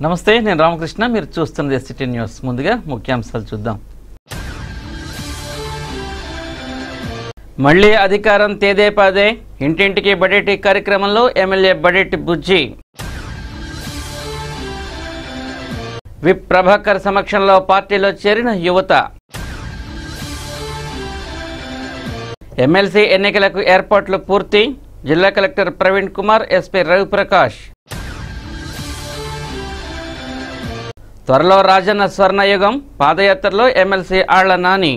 నమస్తే, నేను రామకృష్ణ. మీరు చూస్తున్నది సిటీ న్యూస్. ముందుగా ముఖ్యాంశాలు చూద్దాం. మళ్లీ అధికారం తేదేపాదే, ఇంటింటికి బడేటి కార్యక్రమంలో ఎమ్మెల్యే బడేటి బుజ్జి. విప్ ప్రభాకర్ సమక్షంలో పార్టీలో చేరిన యువత. ఎమ్మెల్సీ ఎన్నికలకు ఏర్పాట్లు పూర్తి, జిల్లా కలెక్టర్ ప్రవీణ్ కుమార్, ఎస్పీ రవిప్రకాష్. త్వరలో రాజన్న స్వర్ణయుగం, పాదయాత్రలో ఎమ్మెల్సీ ఆళ్ల నాని.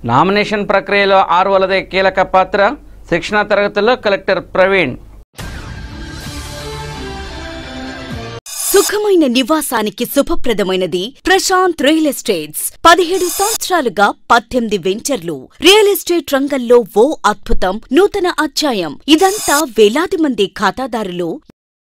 నామినేషన్ ప్రక్రియలో ఆర్వలదే కీలక పాత్ర, శిక్షణా తరగతుల్లో కలెక్టర్ ప్రవీణ్. సుఖమైన నివాసానికి శుభప్రదమైనది ప్రశాంత్ రియల్ ఎస్టేట్స్. 17 సంవత్సరాలుగా 18 వెంచర్లు. రియల్ ఎస్టేట్ రంగంలో ఓ అద్భుతం, నూతన అధ్యాయం. ఇదంతా వేలాది మంది ఖాతాదారులు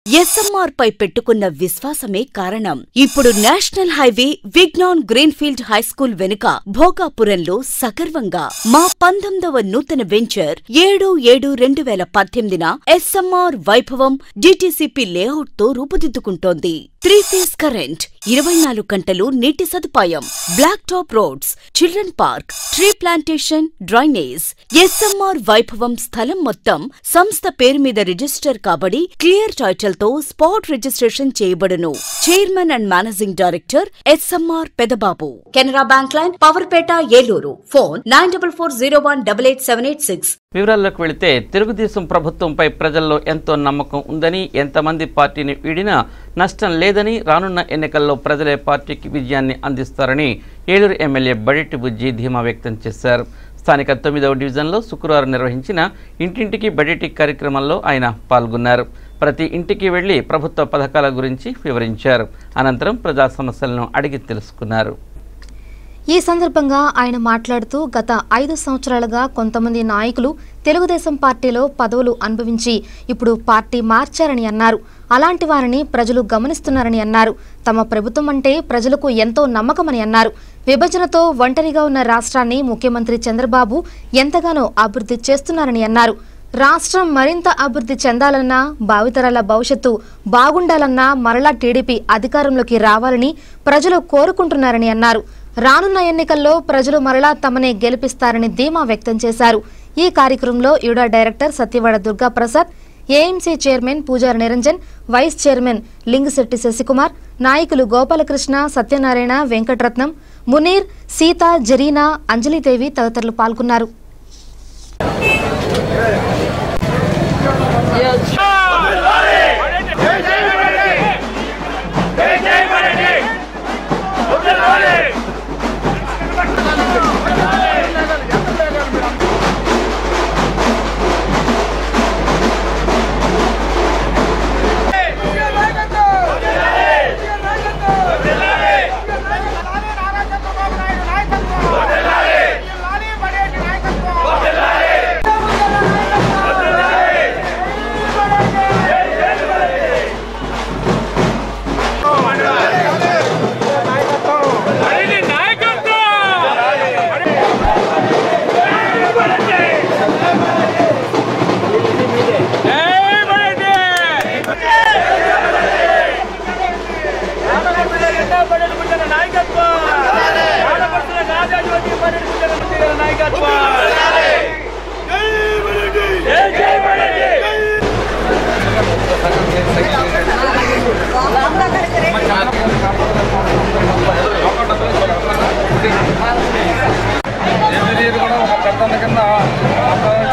ఎస్ఎంఆర్ పై పెట్టుకున్న విశ్వాసమే కారణం. ఇప్పుడు national highway Vignan greenfield high school వెనుక భోగాపురంలో సగర్వంగా మా 19వ నూతన venture 7/7/2018 SMR Vaibhavam DTCP layout తో రూపుదిద్దుకుంటోంది. 3 ఫేజ్ కరెంట్, 24 గంటలు నీటి సదుపాయం, black top roads, children park, tree plantation, drainage. SMR Vaibhavam స్థలం మొత్తం సంస్థ పేరు మీద రిజిస్టర్ కాబడి క్లియర్ టైటిల్ తో స్పాట్ రిజిస్ట్రేషన్ చేయబడును. Chairman and managing director SMR Pedababu. Canara bank line, Powerpet, Eluru. Phone 9440188786. వివరాల్లోకి వెళితే, తెలుగుదేశం ప్రభుత్వంపై ప్రజల్లో ఎంతో నమ్మకం ఉందని, ఎంతమంది పార్టీని వీడినా నష్టం లేదని, రానున్న ఎన్నికల్లో ప్రజలే పార్టీకి విజయాన్ని అందిస్తారని ఏలూరు ఎమ్మెల్యే బడేటి బుజ్జి ధీమా వ్యక్తం చేశారు. స్థానిక 9వ డివిజన్లో శుక్రవారం నిర్వహించిన ఇంటింటికి బడేటి కార్యక్రమంలో ఆయన పాల్గొన్నారు. ప్రతి ఇంటికి వెళ్లి ప్రభుత్వ పథకాల గురించి వివరించారు. అనంతరం ప్రజా సమస్యలను అడిగి తెలుసుకున్నారు. ఈ సందర్భంగా ఆయన మాట్లాడుతూ, గత 5 సంవత్సరాలుగా కొంతమంది నాయకులు తెలుగుదేశం పార్టీలో పదవులు అనుభవించి ఇప్పుడు పార్టీ మార్చారని అన్నారు. అలాంటి వారిని ప్రజలు గమనిస్తున్నారని అన్నారు. తమ ప్రభుత్వం అంటే ప్రజలకు ఎంతో నమ్మకమని అన్నారు. విభజనతో ఒంటరిగా ఉన్న రాష్ట్రాన్ని ముఖ్యమంత్రి చంద్రబాబు ఎంతగానో అభివృద్ధి చేస్తున్నారని అన్నారు. రాష్ట్రం మరింత అభివృద్ధి చెందాలన్నా, భావితరాల భవిష్యత్తు బాగుండాలన్నా మరలా టీడీపీ అధికారంలోకి రావాలని ప్రజలు కోరుకుంటున్నారని అన్నారు. రానున్న ఎన్నికల్లో ప్రజలు మరలా తమనే గెలిపిస్తారని ధీమా వ్యక్తం చేశారు. ఈ కార్యక్రమంలో యుడా director Satyavada Durgaprasad, AMC chairman Pujari Niranjan, vice chairman Lingashetti Shashikumar, నాయకులు గోపాలకృష్ణ, సత్యనారాయణ, వెంకటరత్నం, మునీర్, సీత, జరీనా, అంజలిదేవి తదితరులు పాల్గొన్నారు.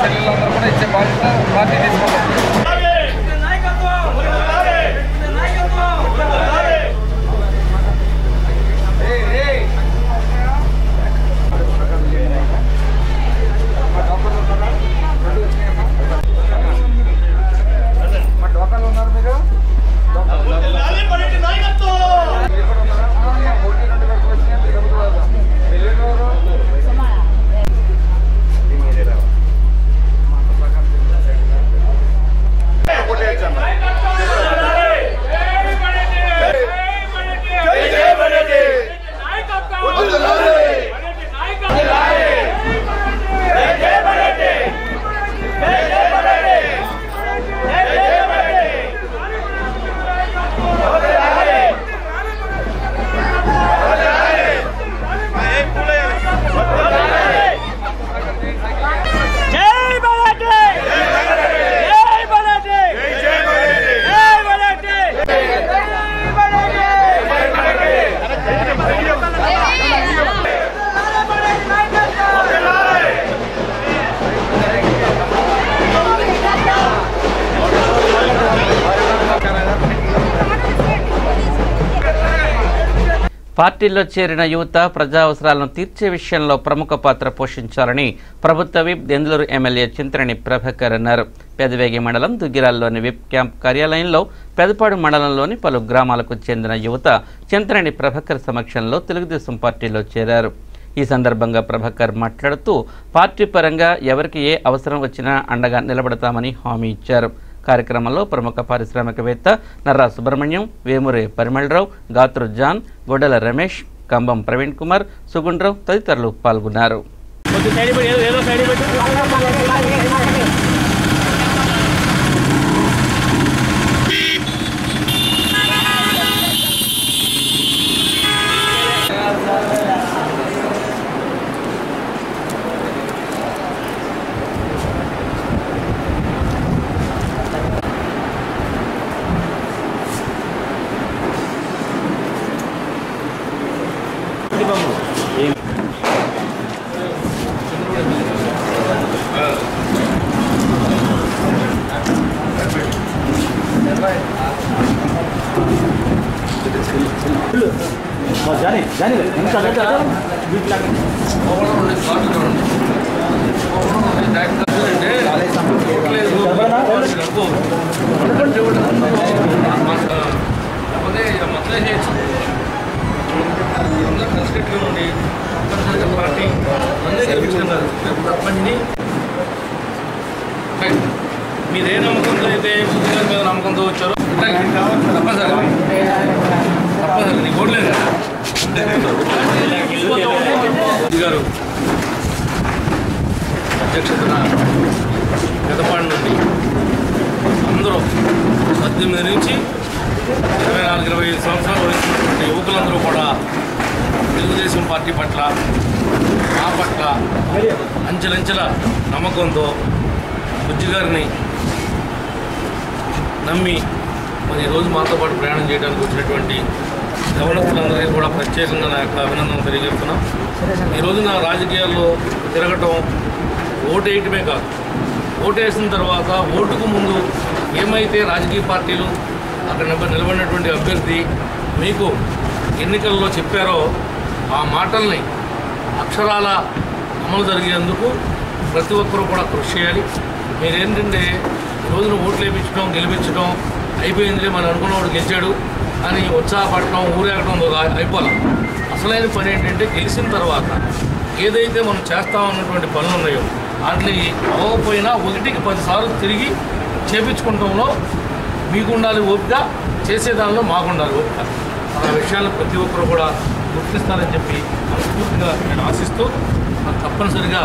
చెల్లెలందరూ కూడా ఇచ్చే బాధ్యత పార్టీ తీసుకుంటాం. పార్టీలో చేరిన యువత ప్రజా అవసరాలను తీర్చే విషయంలో ప్రముఖ పాత్ర పోషించాలని ప్రభుత్వ విప్ దెందులూరు ఎమ్మెల్యే చింతనేని ప్రభాకర్ అన్నారు. పెదవేగి మండలం దుగ్గిరాల్లోని విప్ క్యాంప్ కార్యాలయంలో పెదపాడు మండలంలోని పలు గ్రామాలకు చెందిన యువత చింతనేని ప్రభాకర్ సమక్షంలో తెలుగుదేశం పార్టీలో చేరారు. ఈ సందర్భంగా ప్రభాకర్ మాట్లాడుతూ పార్టీ పరంగా ఎవరికి ఏ అవసరం వచ్చినా అండగా నిలబడతామని హామీ ఇచ్చారు. కార్యక్రమంలో ప్రముఖ పారిశ్రామికవేత్త నర్రా సుబ్రహ్మణ్యం, వేమూరి పరిమళరావు, గాత్రు జాన్, గొడ్డల రమేష్, కంబం ప్రవీణ్ కుమార్, సుగుండ్రావు తదితరులు పాల్గొన్నారు. మీరే నమ్మకంతో అయితే మీద నమ్మకంతో వచ్చారో తప్పనిసరి నీకు ఓట్లేదు గారు అధ్యక్షతన పెదపాడు నుండి అందరూ 18 నుంచి 24-25 సంవత్సరాలు వయసున్నటువంటి యువకులందరూ కూడా తెలుగుదేశం పార్టీ పట్ల మా పట్ల అంచెలంచెల నమ్మకంతో బుజ్జి గారిని నమ్మి మరి ఈరోజు మాతో పాటు ప్రయాణం చేయడానికి వచ్చినటువంటి గవర్నర్లందరికీ కూడా ప్రత్యేకంగా నా యొక్క అభినందన తెలియజేస్తున్నాం. ఈరోజు నా రాజకీయాల్లో తిరగటం ఓటు వేయటమే కాదు, ఓటు వేసిన తర్వాత ఓటుకు ముందు ఏమైతే రాజకీయ పార్టీలు అక్కడ నిలబడినటువంటి అభ్యర్థి మీకు ఎన్నికల్లో చెప్పారో ఆ మాటల్ని అక్షరాల అమలు జరిగేందుకు ప్రతి ఒక్కరూ కూడా కృషి చేయాలి. మీరేంటంటే రోజున ఓట్లు వేయించడం గెలిపించడం అయిపోయింది, మనం అనుకున్నవాడు గెలిచాడు అని ఉత్సాహపడటం ఊరేగడం అయిపోవాలి. అసలైన పని ఏంటంటే గెలిచిన తర్వాత ఏదైతే మనం చేస్తామన్నటువంటి పనులు ఉన్నాయో వాటిని అవ్వకపోయినా 1కి 10 సార్లు తిరిగి చేపించుకోవడంలో మీకు ఉండాలి ఓపిక, చేసేదానిలో మాకు ఉండాలి ఓపిక. ఆ విషయాలను ప్రతి ఒక్కరు కూడా గుర్తిస్తారని చెప్పి మనస్ఫూర్తిగా నేను ఆశిస్తూ తప్పనిసరిగా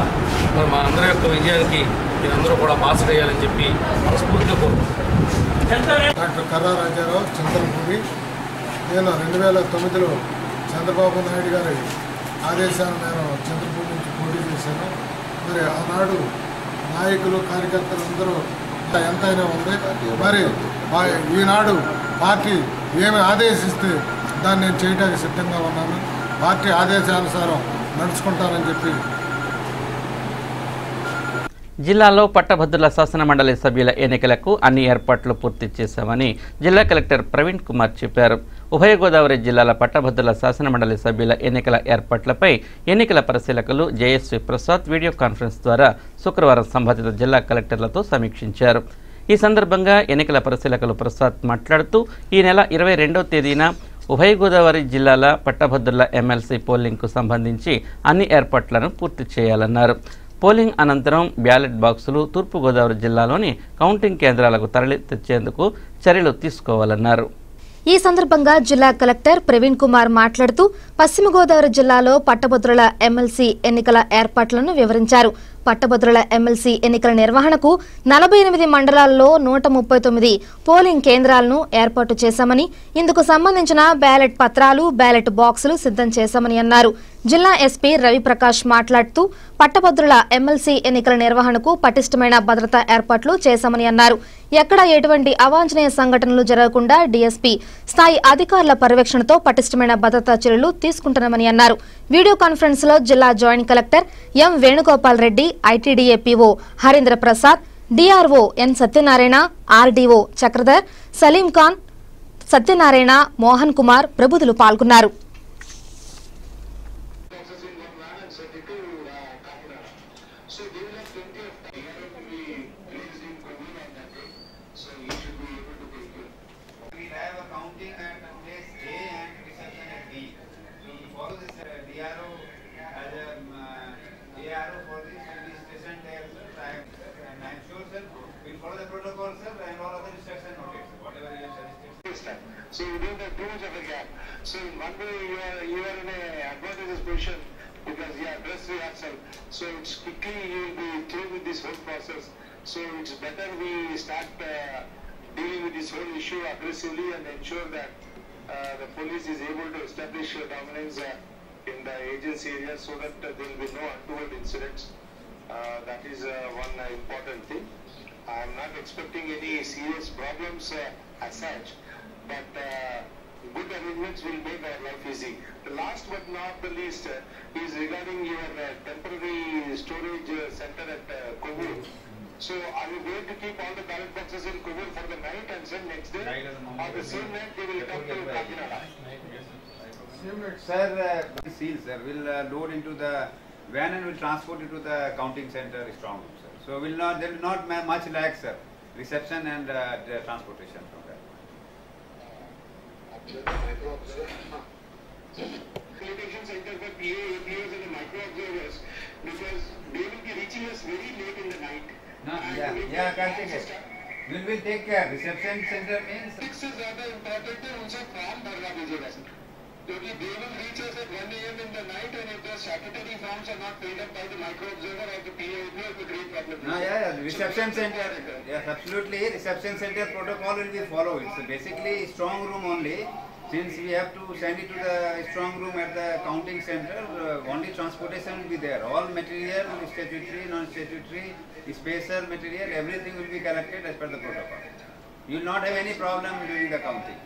మా అందరి యొక్క విజయానికి మీరందరూ కూడా బాసడేయాలని చెప్పి మనస్ఫూర్తిగా కోరుకుంటున్నాను. డాక్టర్ కర్రా రాజారావు, చింతలపూడి. నేను 2009లో చంద్రబాబు నాయుడు గారి ఆదేశాల మేరకు చింతలపూడి నుంచి పోటీ చేశాను. మరి ఆనాడు నాయకులు కార్యకర్తలు అందరూ ఎంతైనా ఉంది. మరి ఈనాడు పార్టీ ఏమి ఆదేశిస్తే దాన్ని నేను చేయడానికి సిద్ధంగా ఉన్నాను. పార్టీ ఆదేశానుసారం నడుచుకుంటానని చెప్పి. జిల్లాలో పట్టభద్రుల శాసన మండలి సభ్యుల ఎన్నికలకు అన్ని ఏర్పాట్లు పూర్తి చేశామని జిల్లా కలెక్టర్ ప్రవీణ్ కుమార్ చెప్పారు. ఉభయ గోదావరి జిల్లాల పట్టభద్రుల శాసన మండలి సభ్యుల ఎన్నికల ఏర్పాట్లపై ఎన్నికల పరిశీలకులు జేఎస్వి ప్రసాద్ వీడియో కాన్ఫరెన్స్ ద్వారా శుక్రవారం సంబంధిత జిల్లా కలెక్టర్లతో సమీక్షించారు. ఈ సందర్భంగా ఎన్నికల పరిశీలకులు ప్రసాద్ మాట్లాడుతూ ఈ నెల 22వ తేదీన ఉభయ గోదావరి జిల్లాల పట్టభద్రుల ఎమ్మెల్సీ పోలింగ్కు సంబంధించి అన్ని ఏర్పాట్లను పూర్తి చేయాలన్నారు. పోలింగ్ అనంతరం బ్యాలెట్ బాక్సులు తూర్పుగోదావరి జిల్లాలోని కౌంటింగ్ కేంద్రాలకు తరలి తెచ్చేందుకు చర్యలు తీసుకోవాలన్నారు. ఈ సందర్భంగా జిల్లా కలెక్టర్ ప్రవీణ్ కుమార్ మాట్లాడుతూ పశ్చిమ గోదావరి జిల్లాలో పట్టభద్రుల ఎమ్మెల్సీ ఎన్నికల ఏర్పాట్లను వివరించారు. పట్టభద్రుల ఎమ్మెల్సీ ఎన్నికల నిర్వహణకు 48 మండలాల్లో 139 పోలింగ్ కేంద్రాలను ఏర్పాటు చేశామని, ఇందుకు సంబంధించిన బ్యాలెట్ పత్రాలు, బ్యాలెట్ బాక్సులు సిద్ధం చేశామని అన్నారు. జిల్లా ఎస్పీ రవిప్రకాష్ మాట్లాడుతూ పట్టభద్రుల ఎమ్మెల్సీ ఎన్నికల నిర్వహణకు పటిష్టమైన భద్రతా ఏర్పాట్లు చేశామని అన్నారు. ఎక్కడా ఎటువంటి అవాంఛనీయ సంఘటనలు జరగకుండా డీఎస్పీ స్థాయి అధికారుల పర్యవేక్షణతో పటిష్టమైన భద్రతా చర్యలు తీసుకుంటున్నామని అన్నారు. వీడియో కాన్ఫరెన్స్ లో జిల్లా joint collector M Venugopal Reddy, ITDA PO Harindra Prasad, DRO N Satyanarayana, RDO Chakradhar, Saleem Khan, Satyanarayana, Mohan Kumar ప్రభుదులు పాల్గొన్నారు. So you don't have too much of a gap. So in one way you are in an advantageous position because you have dress rehearsal. So it's quickly you will be through with this whole process. So it's better we start dealing with this whole issue aggressively and ensure that the police is able to establish dominance in the agency area so that there will be no untoward incidents. That is one important thing. I am not expecting any serious problems as such, but good arrangements will make our life easy. The last but not the least is regarding your temporary storage center at Kovur. So are you going to keep all the ballot boxes in Kovur for the night and send next day? Or the same night they will come to Kakinada? Sir, seals, sir, will load into the van and will transport it to the counting center strong room, sir. So there will not much lag, sir. Reception and the transportation from that. Facilitation center for PA, APOs and the micro observers because they will be reaching us very late in the night. No, Karthik. We will take care. Reception center means. This is rather important to also form भरवा दीजिएगा sir. Because they will reach us at 1 a.m. in the night and if the statutory forms are not filled up by the micro observer or the PA, it will be a great problem. No, reception center. Yes, absolutely. Reception center protocol will be followed. It's basically strong room only. Since we have to send it to the strong room at the counting center, only transportation will be there. All material, statutory, non-statutory, spacer material, everything will be collected as per the protocol. You will not have any problem during the counting.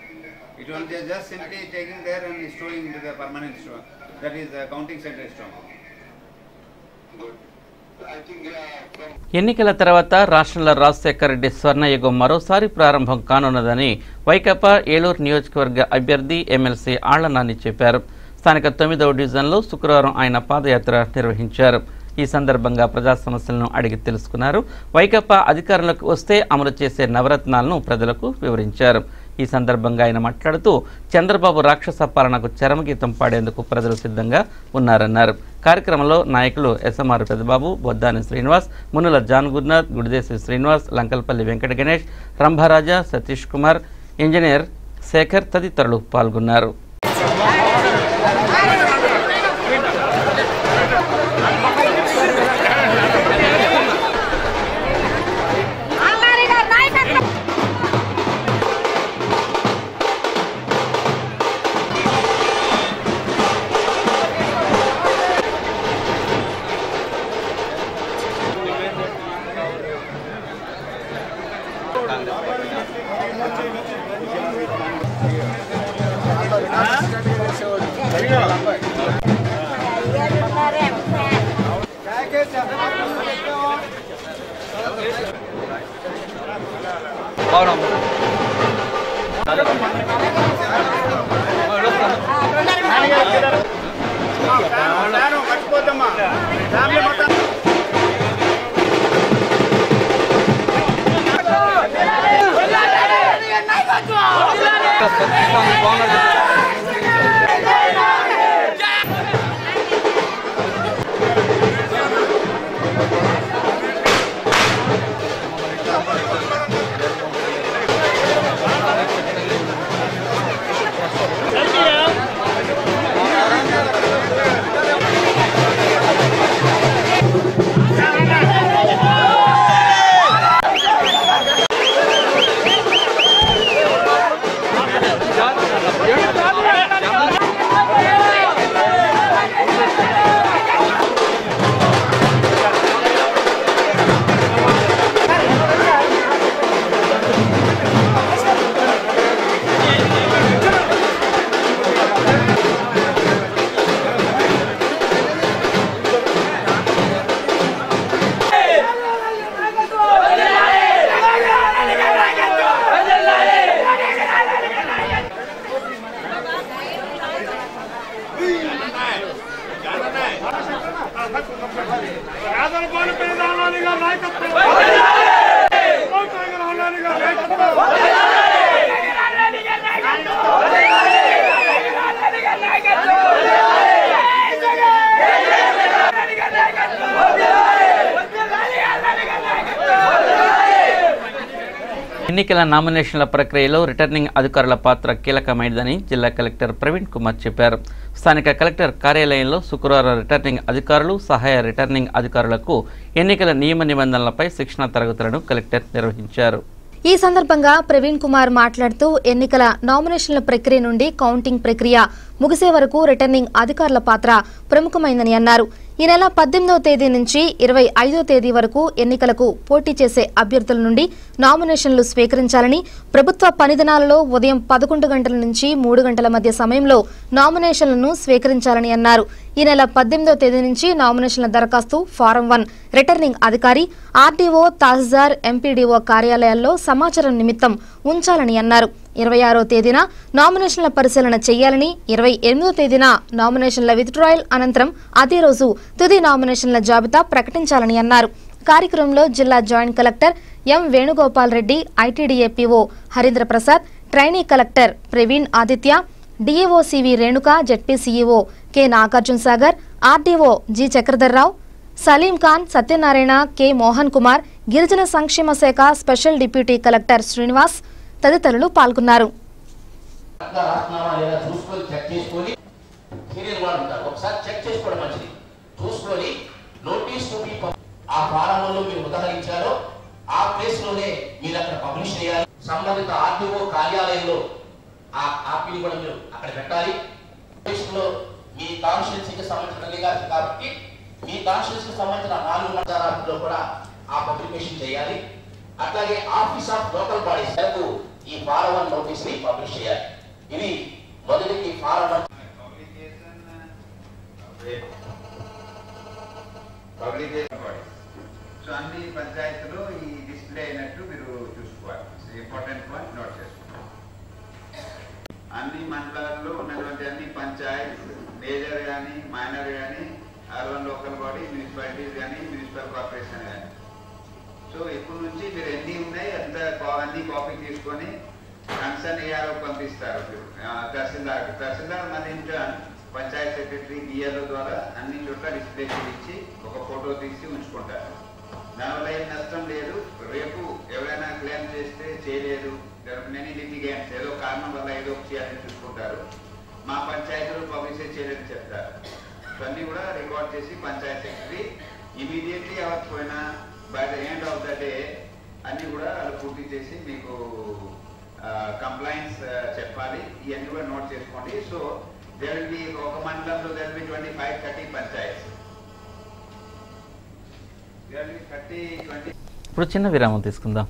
It will be just simply taking there and storing into the permanent store. That is the counting center strong room. Good. I think from ఎన్నికల తర్వాత రాష్ట్రంలో రాజశేఖర రెడ్డి స్వర్ణయుగం మరోసారి ప్రారంభం కానున్నదని వైకాపా ఏలూరు నియోజకవర్గ అభ్యర్థి MLC Alla Nani చెప్పారు. స్థానిక 9వ డివిజన్లో శుక్రవారం ఆయన పాదయాత్ర నిర్వహించారు. ఈ సందర్భంగా ప్రజా సమస్యలను అడిగి తెలుసుకున్నారు. వైకాపా అధికారంలోకి వస్తే అమలు చేసే నవరత్నాలను ప్రజలకు వివరించారు. ఈ సందర్భంగా ఆయన మాట్లాడుతూ చంద్రబాబు రాక్షస పాలనకు చరమగీతం పాడేందుకు ప్రజలు సిద్ధంగా ఉన్నారన్నారు. కార్యక్రమంలో నాయకులు ఎస్ఎంఆర్ పెద్దబాబు, బొద్దాని శ్రీనివాస్, మునుల జాన్ గురునాథ్, గుడిదేశి శ్రీనివాస్, లంకల్పల్లి వెంకట గణేష్, రంభారాజా, సతీష్ కుమార్, ఇంజనీర్ శేఖర్ తదితరులు పాల్గొన్నారు. You're ఎన్నికల నామినేషన్ల ప్రక్రియలో రిటర్నింగ్ అధికారుల పాత్ర కీలకమైనదని జిల్లా కలెక్టర్ ప్రవీణ్ కుమార్ చెప్పారు. స్థానిక కలెక్టర్ కార్యాలయంలో శుక్రవారం రిటర్నింగ్ అధికారులు, సహాయ రిటర్నింగ్ అధికారులకు ఎన్నికల నియమ నిబంధనలపై శిక్షణ తరగతులను కలెక్టర్ నిర్వహించారు. ఈ సందర్భంగా ప్రవీణ్ కుమార్ మాట్లాడుతూ ఎన్నికల నామినేషన్ల ప్రక్రియ నుండి కౌంటింగ్ ప్రక్రియ ముగిసే వరకు రిటర్నింగ్ అధికారుల పాత్ర ప్రముఖమైందని అన్నారు. ఈ నెల 18వ తేదీ నుంచి 25వ తేదీ వరకు ఎన్నికలకు పోటీ చేసే అభ్యర్థుల నుండి నామినేషన్లు స్వీకరించాలని, ప్రభుత్వ పనిదినాలలో ఉదయం 11 గంటల నుంచి 3 గంటల మధ్య సమయంలో నామినేషన్లను స్వీకరించాలని అన్నారు. ఈ నెల 18వ తేదీ నుంచి నామినేషన్ల దరఖాస్తు ఫారం 1 రిటర్నింగ్ అధికారి, ఆర్డీఓ, తహసీల్దార్, ఎంపీడీఓ కార్యాలయాల్లో సమాచారం నిమిత్తం ఉంచాలని అన్నారు. 26వ తేదీన నామినేషన్ల పరిశీలన చేయాలని, 28వ తేదీన నామినేషన్ల విత్డ్రాయల్ అనంతరం అదే రోజు తుది నామినేషన్ల జాబితా ప్రకటించాలని అన్నారు. కార్యక్రమంలో జిల్లా joint collector M Venugopal Reddy, ITDA PO Harindra Prasad, trainee collector Praveen Aditya, DAO CV Renuka, ZP CEO K Nagarjuna Sagar, RDO G Chakradharrao, Saleem Khan, Satyanarayana, K Mohan Kumar, గిరిజన సంక్షేమ శాఖ స్పెషల్ డిప్యూటీ కలెక్టర్ శ్రీనివాస్ తదితరులు పాల్గొన్నారు. సంబంధిత ఆర్టీఓ కార్యాలయంలో ఆ కాపీని కూడా మీరు అక్కడ పెట్టాలి. మీ కాన్స్టిట్యున్సీకి సంబంధించిన కాబట్టి మీ కాన్స్టిట్యున్సీకి సంబంధించిన 4 మండలాల్లో కూడా ఆ పబ్లికేషన్ చేయాలి. అట్లాగే ఆఫీస్ ఆఫ్ లోకల్ బాడీస్ ఈ ఫారం 1 నోటీస్ ని పబ్లిష్ చేయాలి. ఇది మొదటికి ఫారం 1 పబ్లికేషన్ బాడీస్. సో అన్ని పంచాయతీలో ఈ డిస్ప్లే అయినట్టు మీరు చూసుకోవాలి. ఇంపార్టెంట్ పాయింట్ నోట్ చేసుకోవాలి. అన్ని మండలాల్లో ఉన్నటువంటి అన్ని పంచాయత్, మేజర్ కానీ మైనర్ కానీ, అర్బన్ లోకల్ బాడీ, మున్సిపాలిటీస్ కానీ, మున్సిపల్ కార్పొరేషన్ కానీ. సో ఇప్పటి నుంచి మీరు ఎన్ని ఉన్నాయి అన్ని కాపీ తీసుకొని కన్సర్న్ ఏఆర్ఓ పంపిస్తారు. తహసీల్దార్ మన ఇంటర్న్ పంచాయత్ సెక్రటరీ డిఆర్ఓ ద్వారా అన్ని చోట్ల డిస్ప్లే చేయించి ఒక ఫోటో తీసి ఉంచుకుంటారు. దానివల్ల ఏం నష్టం లేదు. రేపు ఎవరైనా క్లెయిమ్ చేస్తే చేయలేదు, మెనీ లిటిగెంట్స్ ఏదో కారణం వల్ల ఏదో చేయాలని చూసుకుంటారు. మా పంచాయతీలో పబ్లిష్ చేయలేదని చెప్తారు. ఇవన్నీ కూడా రికార్డ్ చేసి పంచాయత్ సెక్రటరీ ఇమీడియట్లీ అవ్వకపోయినా by the end of the day అన్ని కూడా పూర్తి చేసి మీకు కంప్లైంట్స్ చెప్పాలి. ఇవన్నీ కూడా నోట్ చేసుకోండి. సో దేర్ విల్ బి ఒక మండలంలో దేర్ విల్ బి 25-30 పంచాయత్స్. ఇప్పుడు చిన్న విరామం తీసుకుందాం.